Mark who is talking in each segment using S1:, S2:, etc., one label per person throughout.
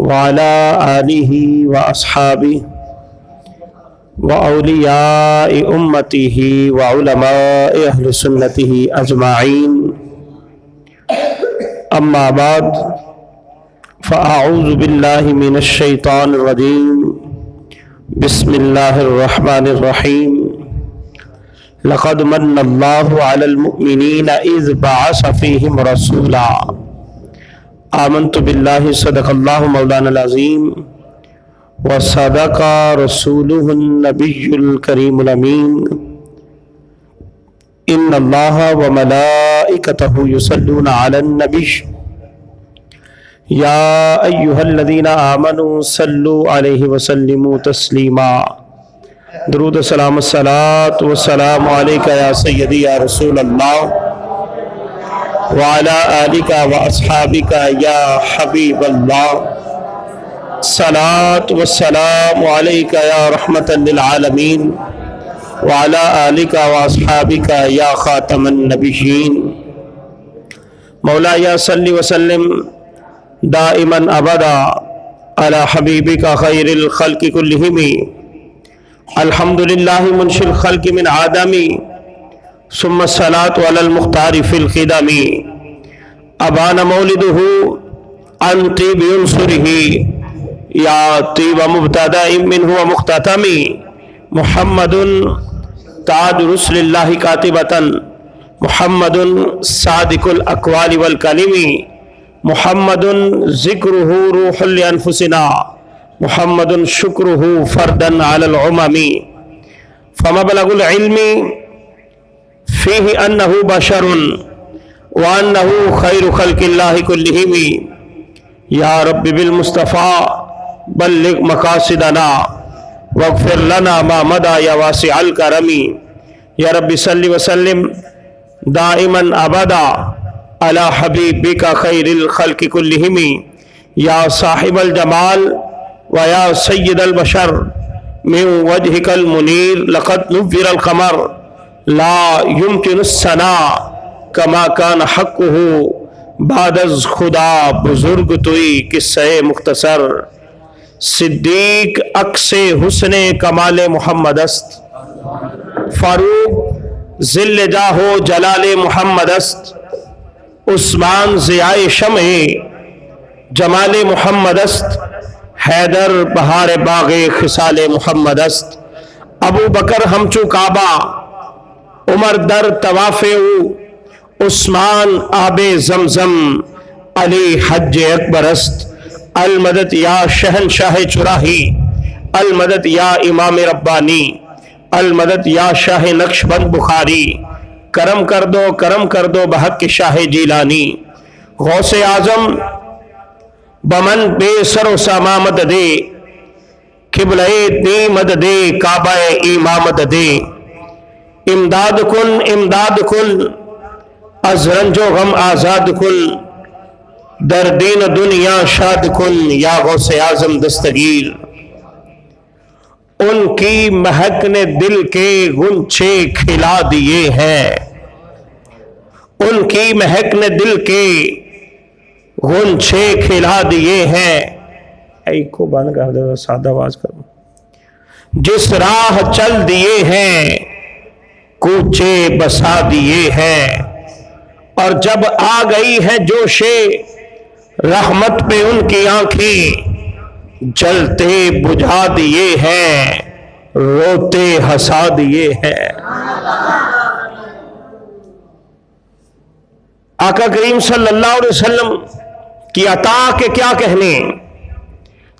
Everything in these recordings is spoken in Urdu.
S1: وعلى آله وأصحابه وأولياء أمته وعلماء أهل سنته أجمعين أما بعد فأعوذ بالله من الشيطان الرجيم بسم الله الرحمن الرحيم لقد من الله على المؤمنين إذ بعث فيهم رسولا آمنت بالله صدق الله مولانا العظيم وصدق رسوله النبي الكريم الأمين إن الله وملائكته يصلون على النبي يا أيها الذين آمنوا صلوا عليه وسلموا تسليما درود السلام الصلاة والسلام عليك يا سيدي يا رسول الله وعلى آلك وأصحابك يا حبيب الله صلاة والسلام عليك يا رحمة للعالمين وعلى آلك وأصحابك يا خاتم النبيين مولاي صل وسلم دائما أبدا على حبيبك خير الخلق كلهم الحمد لله منشئ الخلق من عدم ثم الصلاة على المختار في الخدم أبان مولده عن طيب ينصره يا طيب مبتدأ منه ومختتم محمد تاج رسل الله كاتبة محمد صادق الأقوال والكلم محمد ذكره روح لأنفسنا محمد شكره فردا على العمم فمبلغ العلم فيه أنه بشر وأنه خير خلق الله كلهم يا رب بالمصطفى بلغ مقاصدنا واغفر لنا ما مضى يا واسع الكرم يا رب صل وسلم دائما أبدا على حبيبك خير الخلق كلهم يا صاحب الجمال ويا سيد البشر من وجهك المنير لقد نور القمر لا يمكن الثناء كما كان حقه بعد از خدا بزرگ توئی قصہ مختصر صدیق عکس حسن کمال محمد است فاروق ذل جاہ و جلال محمد است عثمان ضیاء شمع جمال محمد است حیدر بہار باغ خصال محمد است ابو بکر ہمچو کعبہ عمر در طواف او عثمان آب زمزم علی حج اکبر است المدد یا شہنشاہ چراہی المدد یا امام ربانی المدد یا شاہ نقش بند بخاری کرم کر دو بحق شاہ جیلانی غوث اعظم بمن بے سر و ساما مدد دے قبلہ دی مدد دے کعبہ امامت دے امداد کن از رنج و غم آزاد کن در دین دنیا شاد کن یا غوث اعظم دستگیر ان کی مہک نے دل کے غنچے کھلا دیے ہیں ان کی مہک نے دل کے غنچے کھلا دیے ہیں ایک کو بند کر دے سادہ آواز کرو جس راہ چل دیے ہیں کوچے بسا دیے ہیں اور جب آ گئی ہے جوش رحمت پہ ان کی آنکھیں جلتے بجھا دیے ہیں روتے ہنسا دیے ہیں آقا کریم صلی اللہ علیہ وسلم کی عطا کے کیا کہنے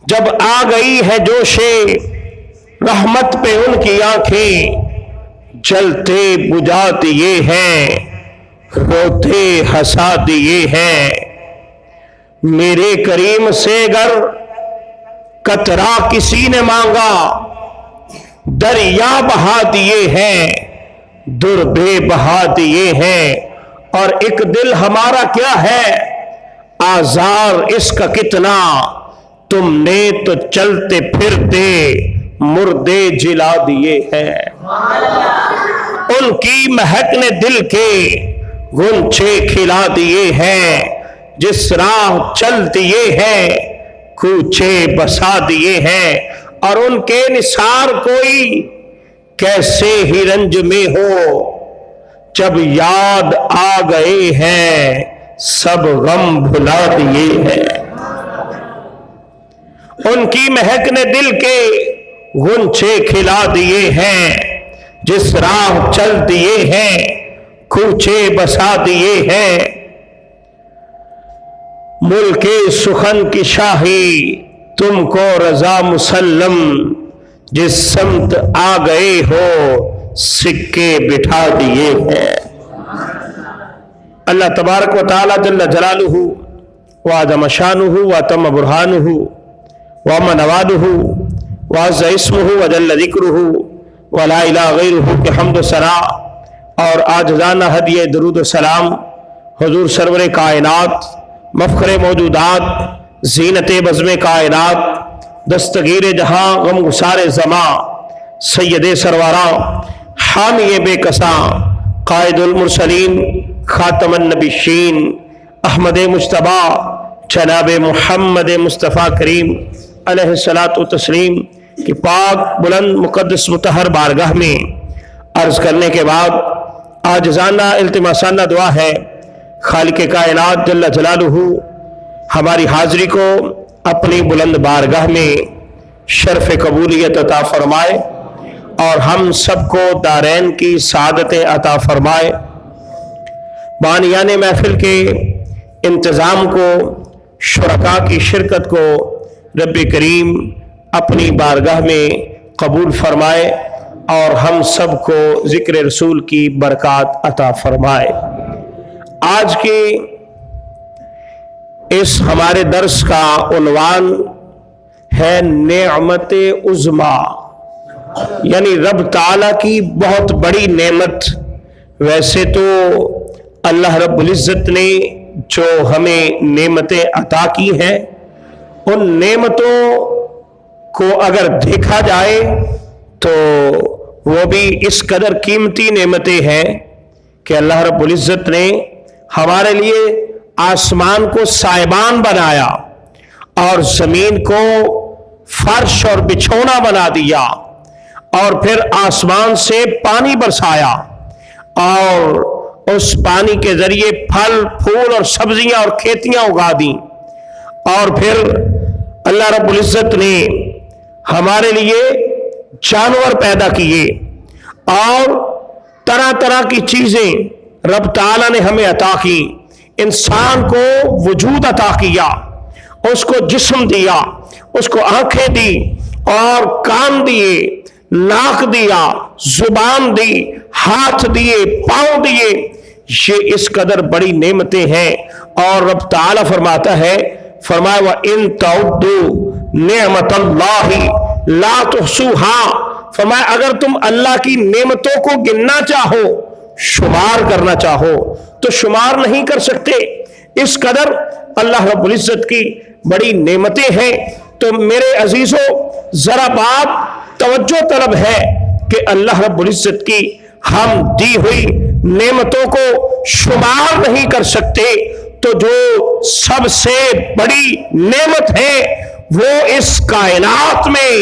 S1: جب آ گئی ہے جوش رحمت پہ ان کی آنکھیں جلتے بجھا دیے ہیں روتے ہنسا دیے ہیں میرے کریم سے گر قطرہ کسی نے مانگا دریا بہا دیے ہیں در بے بہا دیے ہیں اور ایک دل ہمارا کیا ہے آزار اس کا کتنا تم نے تو چلتے پھرتے مردے جلا دیے ہیں ان کی مہک نے دل کے غنچے کھلا دیے ہیں جس راہ چل دیے ہیں کوچے بسا دیے ہیں، اور ان کے نثار کوئی کیسے ہی رنج میں ہو، جب یاد آ گئے ہیں سب غم بھلا دیے ہیں۔ ان کی مہک نے دل کے غنچے کھلا دیے ہیں، جس راہ چل دیے ہیں کوچے بسا دیے ہیں۔ ملک سخن کی شاہی تم کو رضا مسلم، جس سمت آ گئے ہو سکے بٹھا دیے ہیں۔ اللہ تبارک و تعالی جل جلالہ وعظم شانہ وتم برہانہ وعم نوالہ وعز اسمہ وجل ذکرہ ولا الہ غیرہ کے حمد و ثنا اور عاجزانہ ہدیہ درود و سلام حضور سرور کائنات، مفخر موجودات، زینت بزم کائنات، دستگیر جہاں غم گسار زماں، سید سرواراں، حامی بے کساں، قائد المرسلین، خاتم النبیین، احمد مجتبیٰ جناب محمد مصطفیٰ کریم علیہ الصلاۃ والتسلیم کی پاک بلند مقدس مطہر بارگاہ میں عرض کرنے کے بعد عاجزانہ التماسانہ دعا ہے خالق کائنات جل جلالہ ہماری حاضری کو اپنی بلند بارگاہ میں شرف قبولیت عطا فرمائے اور ہم سب کو دارین کی سعادت عطا فرمائے۔ بانیان محفل کے انتظام کو، شرکاء کی شرکت کو رب کریم اپنی بارگاہ میں قبول فرمائے اور ہم سب کو ذکر رسول کی برکات عطا فرمائے۔ آج کے اس ہمارے درس کا عنوان ہے نعمت عظمیٰ، یعنی رب تعالیٰ کی بہت بڑی نعمت۔ ویسے تو اللہ رب العزت نے جو ہمیں نعمتیں عطا کی ہیں، ان نعمتوں کو اگر دیکھا جائے تو وہ بھی اس قدر قیمتی نعمتیں ہیں کہ اللہ رب العزت نے ہمارے لیے آسمان کو سائبان بنایا اور زمین کو فرش اور بچھونا بنا دیا، اور پھر آسمان سے پانی برسایا اور اس پانی کے ذریعے پھل پھول اور سبزیاں اور کھیتیاں اگا دیں، اور پھر اللہ رب العزت نے ہمارے لیے جانور پیدا کیے اور طرح طرح کی چیزیں رب تعالیٰ نے ہمیں عطا کی۔ انسان کو وجود عطا کیا، اس کو جسم دیا، اس کو آنکھیں دی اور کان دیے، ناک دیا، زبان دی، ہاتھ دیے، پاؤں دیے۔ یہ اس قدر بڑی نعمتیں ہیں، اور رب تعالیٰ فرماتا ہے، فرمایا وَإِن تَعُدُّوا نِعْمَةَ اللَّهِ لَا تُحْصُوهَا، فرمایا اگر تم اللہ کی نعمتوں کو گننا چاہو، شمار کرنا چاہو تو شمار نہیں کر سکتے۔ اس قدر اللہ رب العزت کی بڑی نعمتیں ہیں۔ تو میرے عزیزوں، ذرا بات توجہ طلب ہے کہ اللہ رب العزت کی ہم دی ہوئی نعمتوں کو شمار نہیں کر سکتے، تو جو سب سے بڑی نعمت ہے وہ اس کائنات میں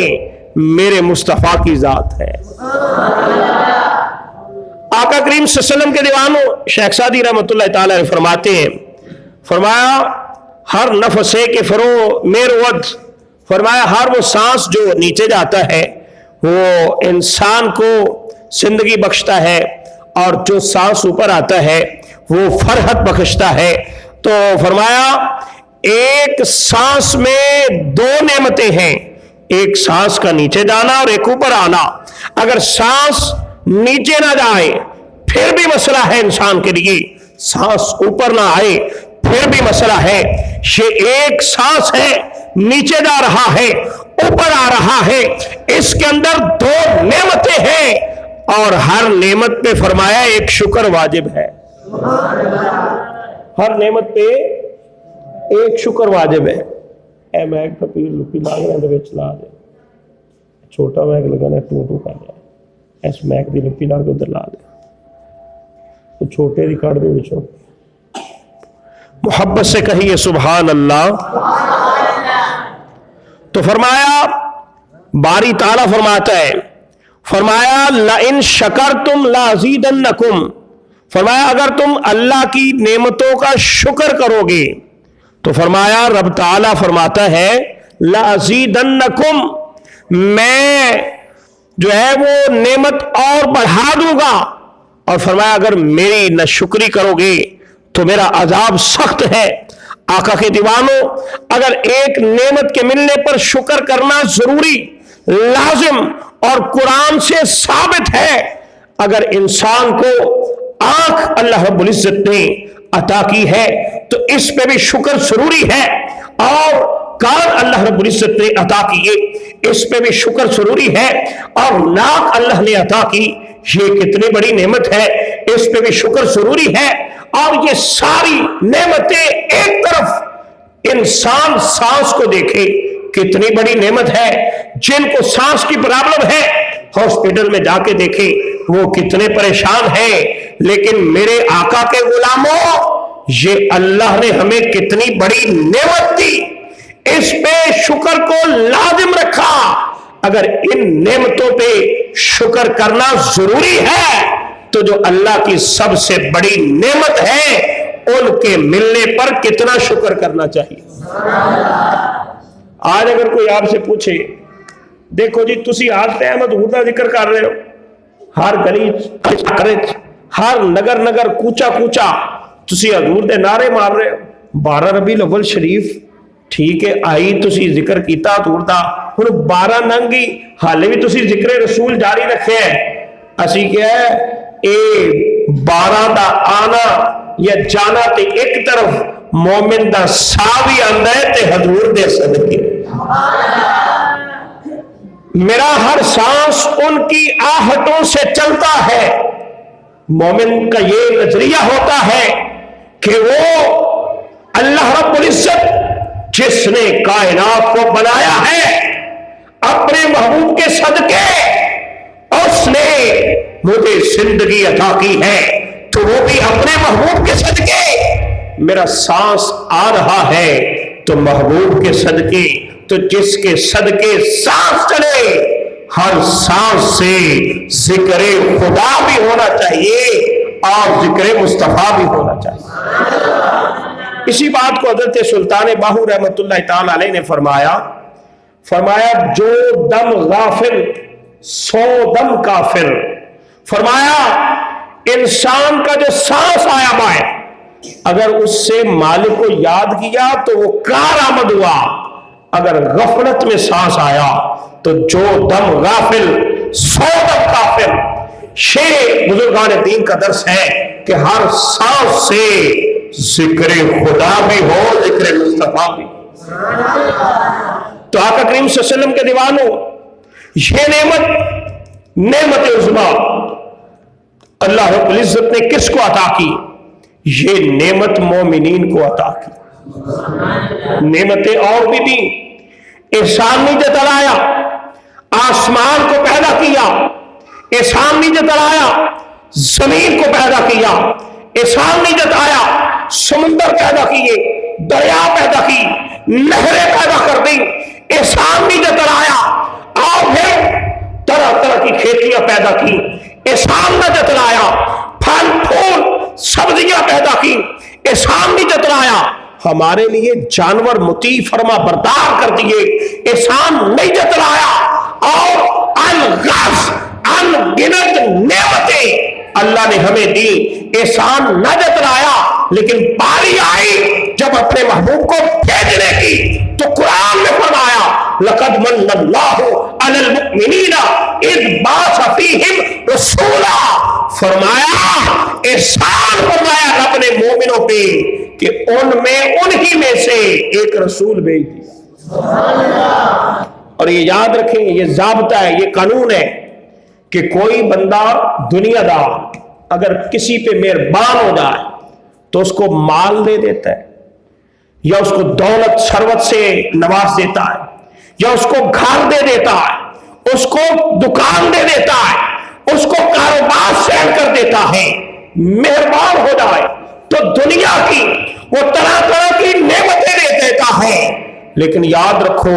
S1: میرے مصطفیٰ کی ذات ہے۔ آقا کریم صلی اللہ علیہ وسلم کے دیوانوں شیخ سعدی رحمۃ اللہ تعالی علیہ فرماتے ہیں، فرمایا ہر نفس کے فرو میرود، فرمایا ہر وہ سانس جو نیچے جاتا ہے وہ انسان کو زندگی بخشتا ہے، اور جو سانس اوپر آتا ہے وہ فرحت بخشتا ہے۔ تو فرمایا ایک سانس میں دو نعمتیں ہیں، ایک سانس کا نیچے جانا اور ایک اوپر آنا۔ اگر سانس نیچے نہ جائے پھر بھی مسئلہ ہے انسان کے لیے، سانس اوپر نہ آئے پھر بھی مسئلہ ہے۔ یہ ایک سانس ہے، نیچے جا رہا ہے، اوپر آ رہا ہے، اس کے اندر دو نعمتیں ہیں، اور ہر نعمت پہ فرمایا ایک شکر واجب ہے۔ ہر نعمت پہ ایک شکر واجب ہے۔ اے میک کا پیر لپی لاگ رہے دے وچ لا دے، چھوٹا میک لگانا ٹو ٹو کر رہا ہے، اس میک دی لپی لاگ ادھر لا دے، تو چھوٹے دی کٹ دے وچوں محبت سے کہیے سبحان اللہ۔ تو فرمایا باری تعالیٰ فرماتا ہے، فرمایا لئن شکرتم لازیدنکم، فرمایا اگر تم اللہ کی نعمتوں کا شکر کرو گے تو فرمایا رب تعالیٰ فرماتا ہے لازیدنکم، میں جو ہے وہ نعمت اور بڑھا دوں گا، اور فرمایا اگر میری ناشکری کرو گے تو میرا عذاب سخت ہے۔ آقا کے دیوانوں، اگر ایک نعمت کے ملنے پر شکر کرنا ضروری، لازم اور قرآن سے ثابت ہے، اگر انسان کو آنکھ اللہ رب العزت نے عطا کی ہے تو اس پہ بھی شکر ضروری ہے، اور کان اللہ رب العزت نے عطا کیے اس پہ بھی شکر ضروری ہے، اور ناک اللہ نے عطا کی، یہ کتنی بڑی نعمت ہے، اس پہ بھی شکر ضروری ہے۔ اور یہ ساری نعمتیں ایک طرف، انسان سانس کو دیکھے کتنی بڑی نعمت ہے، جن کو سانس کی پرابلم ہے ہاسپٹل میں جا کے دیکھے وہ کتنے پریشان ہیں، لیکن میرے آقا کے غلاموں، یہ اللہ نے ہمیں کتنی بڑی نعمت دی، اس پہ شکر کو لازم رکھا۔ اگر ان نعمتوں پہ شکر کرنا ضروری ہے تو جو اللہ کی سب سے بڑی نعمت ہے ان کے ملنے پر کتنا شکر کرنا چاہیے۔ آج اگر کوئی آپ سے پوچھے، دیکھو جی تسی آج ٹائم حضور دا ذکر کر رہے ہو، ہر گلی ہر نگر کوچا کوچا تسی حضور دے نعرے مار رہے ہو، 12 ربیع الاول شریف ٹھیک ہے آئی، تسی ذکر کیتا حضور دا، ہن 12 ننگی حالے بھی تسی ذکر رسول جاری رکھے ہیں۔ اسی کیا ہے اے 12 دا آنا یا جانا تے ایک طرف، مومن دا سا بھی آندا ہے تے حضور دے صدقے۔ میرا ہر سانس ان کی آہٹوں سے چلتا ہے۔ مومن کا یہ نظریہ ہوتا ہے کہ وہ اللہ رب العزت جس نے کائنات کو بنایا ہے اپنے محبوب کے صدقے، اس نے مجھے زندگی عطا کی ہے تو وہ بھی اپنے محبوب کے صدقے، میرا سانس آ رہا ہے تو محبوب کے صدقے، تو جس کے صدقے سانس چلے ہر سانس سے ذکر خدا بھی ہونا چاہیے اور ذکر مصطفیٰ بھی ہونا چاہیے۔ اسی بات کو حضرت سلطان باہو رحمت اللہ تعالی علیہ نے فرمایا جو دم غافل 100 دم کافر۔ فرمایا انسان کا جو سانس آیا بائے، اگر اس سے مالک کو یاد کیا تو وہ کارآمد ہوا، اگر غفلت میں سانس آیا تو جو دم غافل 100 دم کافر۔ شیخ بزرگان دین کا درس ہے کہ ہر سانس سے ذکر خدا بھی ہو، ذکر مصطفیٰ بھی۔ تو آقا کریم صلی اللہ علیہ وسلم کے دیوانوں، یہ نعمت عظمیٰ اللہ رب العزت نے کس کو عطا کی؟ یہ نعمت مومنین کو عطا کی۔ نعمتیں اور بھی دی، احسان نہیں جتلایا، آسمان کو پیدا کیا، احسان نہیں جتلایا، زمین کو پیدا کیا، احسان نہیں جتایا، سمندر پیدا کیے، دریا پیدا کی، نہریں پیدا کر دی، احسان نہیں جتلایا، اور پھر طرح طرح کی کھیتیاں پیدا کی، احسان نہ جتلایا، پھل پھول سبزیاں پیدا کی، احسان نہیں جتلایا، ہمارے لیے جانور مطیع فرما بردار کر دیے، احسان نہیں جتلایا، اور انگنت نعمتیں اللہ نے ہمیں دی، احسان نہ جتلایا، لیکن باری آئی جب اپنے محبوب کو بھیجنے کی تو قرآن میں فرمایا لقد من اللہ علی المؤمنین اذ بعث فیہم رسولا۔ فرمایا احسان فرمایا رب نے مومنوں پہ کہ ان میں انہی میں سے ایک رسول بھیج دیا۔ اور یہ یاد رکھیں، یہ ضابطہ ہے، یہ قانون ہے کہ کوئی بندہ دنیا دار اگر کسی پہ مہربان ہو جائے تو اس کو مال دے دیتا ہے، یا اس کو دولت ثروت سے نواز دیتا ہے، یا اس کو گھر دے دیتا ہے، اس کو دکان دے دیتا ہے، اس کو کاروبار سیل کر دیتا ہے، مہربان ہو جائے تو دنیا کی وہ طرح طرح کی نعمتیں دے دیتا ہے۔ لیکن یاد رکھو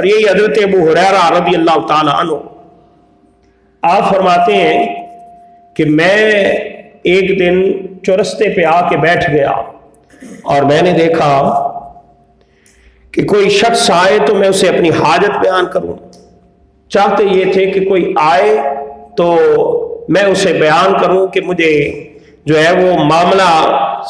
S1: اور یہی حضرت ابو ہریرہ رضی اللہ تعالی عنہ، آپ فرماتے ہیں کہ میں ایک دن چورستے پہ آ کے بیٹھ گیا اور میں نے دیکھا کہ کوئی شخص آئے تو میں اسے اپنی حاجت بیان کروں۔ چاہتے یہ تھے کہ کوئی آئے تو میں اسے بیان کروں کہ مجھے جو ہے وہ معاملہ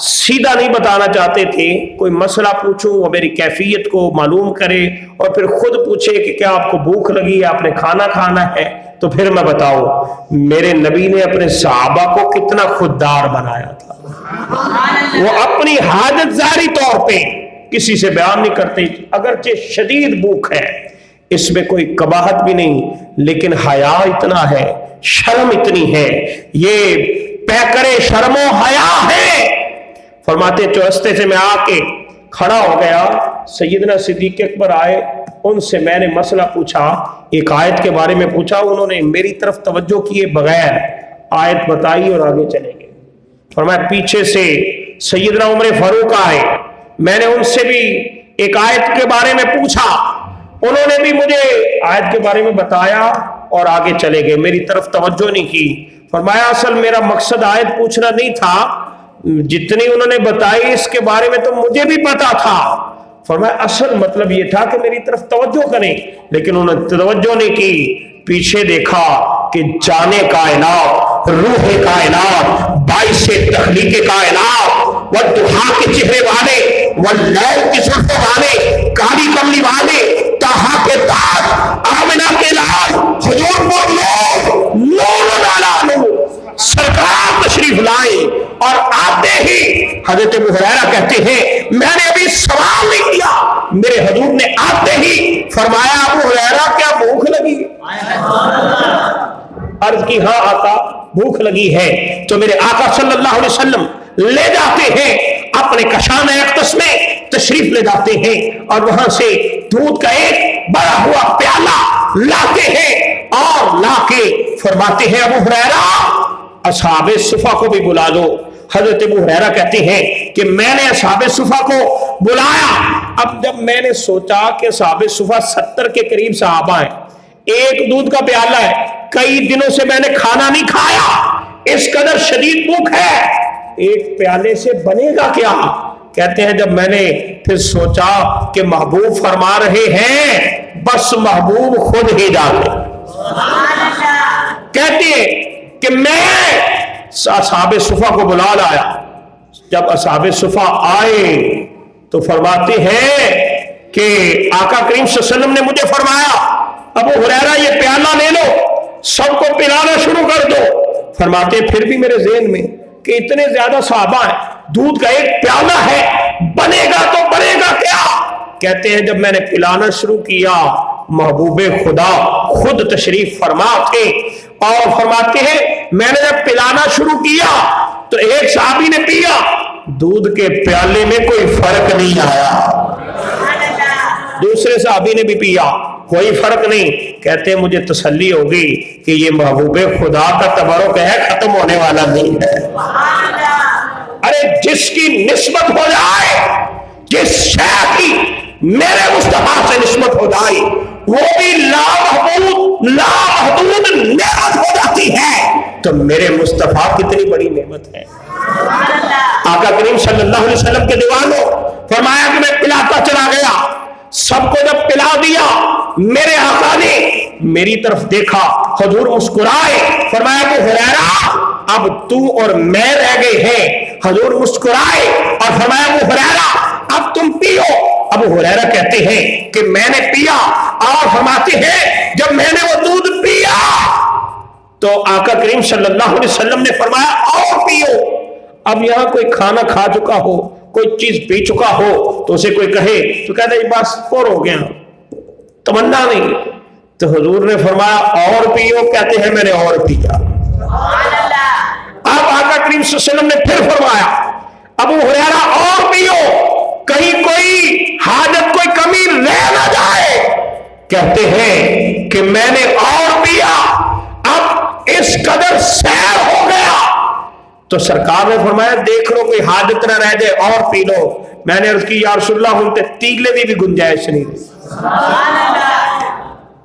S1: سیدھا نہیں بتانا چاہتے تھے، کوئی مسئلہ پوچھوں وہ میری کیفیت کو معلوم کرے اور پھر خود پوچھے کہ کیا آپ کو بھوک لگی ہے، آپ نے کھانا کھانا ہے، تو پھر میں بتاؤں۔ میرے نبی نے اپنے صحابہ کو کتنا خوددار بنایا تھا، وہ اپنی حاجت ظاہری طور پہ کسی سے بیان نہیں کرتے، اگرچہ شدید بھوک ہے، اس میں کوئی قباحت بھی نہیں، لیکن حیا اتنا ہے، شرم اتنی ہے، یہ پیکرے شرم و حیا ہے۔ فرماتے چورستے سے میں آ کے کھڑا ہو گیا، سیدنا صدیق اکبر آئے، ان سے میں نے مسئلہ پوچھا، ایک آیت کے بارے میں پوچھا، انہوں نے میری طرف توجہ کیے بغیر آیت بتائی اور آگے چلے گئے۔ فرمایا پیچھے سے سیدنا عمر فاروق آئے، میں نے ان سے بھی ایک آیت کے بارے میں پوچھا، انہوں نے بھی مجھے آیت کے بارے میں بتایا اور آگے چلے گئے، میری طرف توجہ نہیں کی۔ فرمایا اصل میرا مقصد آیت پوچھنا نہیں تھا، جتنی انہوں نے بتائی اس کے بارے میں تو مجھے بھی پتا تھا۔ فرمایا اصل مطلب یہ تھا کہ میری طرف توجہ کریں، لیکن انہوں نے توجہ نہیں کی۔ پیچھے دیکھا کہ جان کائنات، روح کائنات، باعث تخلیق کائنات، والضحیٰ کے چہرے والے، واللیل کی زلفوں والے، کالی کملی والے، طہا کے تاج، آمنہ کے لال، حضور کو نور لالا سرکار تشریف لائے، اور آتے ہی حضرت ابو ہریرہ کہتے ہیں میں نے ابھی سوال نہیں کیا، میرے حضور نے آتے ہی فرمایا ابو ہریرہ کیا بھوک لگی؟ عرض کی ہاں آقا بھوک لگی ہے، تو میرے آقا صلی اللہ علیہ وسلم لے جاتے ہیں اپنے کشانہ اقدس میں، تشریف لے جاتے ہیں اور وہاں سے دودھ کا ایک بڑا ہوا پیالہ لاتے ہیں اور لا کے فرماتے ہیں ابو ہریرہ اصحاب صفا کو بھی بلا دو۔ حضرت ابو ہریرہ کہتے ہیں کہ میں نے اصحاب صفا کو بلایا، اب جب میں نے سوچا کہ اصحاب صفا 70 کے قریب صحابہ ہیں، ایک دودھ کا پیالہ ہے، کئی دنوں سے میں نے کھانا نہیں کھایا، اس قدر شدید بھوک ہے، ایک پیالے سے بنے گا کیا؟ کہتے ہیں جب میں نے پھر سوچا کہ محبوب فرما رہے ہیں، بس محبوب خود ہی جاتے۔ کہتے ہیں کہ میں اصحاب صفا کو بلا لایا، جب اصحاب صفا آئے تو فرماتے ہیں کہ آقا کریم صلی اللہ علیہ وسلم نے مجھے فرمایا ابو ہریرہ یہ پیالہ لے لو، سب کو پلانا شروع کر دو۔ فرماتے پھر بھی میرے ذہن میں کہ اتنے زیادہ صحابہ ہیں، دودھ کا ایک پیالہ ہے، بنے گا تو بنے گا کیا؟ کہتے ہیں جب میں نے پلانا شروع کیا، محبوب خدا خود تشریف فرما تھے، اور فرماتے ہیں میں نے جب پلانا شروع کیا تو ایک صحابی نے پیا، دودھ کے پیالے میں کوئی فرق نہیں آیا، دوسرے صحابی نے بھی پیا، کوئی فرق نہیں۔ کہتے ہیں مجھے تسلی ہوگی کہ یہ محبوب خدا کا تبرک ہے، ختم ہونے والا نہیں ہے۔ ارے جس کی نسبت ہو جائے، جس شے کی میرے مصطفیٰ سے نسبت ہو جائے، وہ بھی لامحدود نعمت ہو جاتی ہے، تو میرے مصطفیٰ کتنی بڑی نعمت ہے۔ آقا کریم صلی اللہ علیہ وسلم کے دیوانوں فرمایا کہ میں پلاتا چلا گیا، سب کو جب پلا دیا، میرے آقا نے میری طرف دیکھا، حضور مسکرائے، فرمایا ابو ہریرہ اب تو اور میں رہ گئے ہیں۔ حضور مسکرائے اور فرمایا ابو ہریرہ اب تم پیو۔ ابو ہریرہ کہتے ہیں کہ میں نے پیا، اور فرماتے ہیں جب میں نے وہ دودھ پیا تو آقا کریم صلی اللہ علیہ وسلم نے فرمایا اور پیو۔ اب یہاں کوئی کھانا کھا چکا ہو، کوئی چیز پی چکا ہو تو اسے کوئی کہے تو کہتا ہے بس پر ہو گیا، تمنا نہیں، تو حضور نے فرمایا اور پیو، کہتے ہیں میں نے اور پیا۔ اب آقا کریم صلی اللہ علیہ وسلم نے پھر فرمایا ابو ہریرہ اور پیو، کہیں کوئی حاجت کوئی کمی رہ نہ جائے۔ کہتے ہیں کہ میں نے اور پیا، اب اس قدر سیر ہو گیا تو سرکار نے فرمایا دیکھ لو کوئی حاجت نہ رہ جائے اور پی لو۔ میں نے عرض کی یا رسول اللہ ہوں تے تیگلے دی بھی گنجائش نہیں،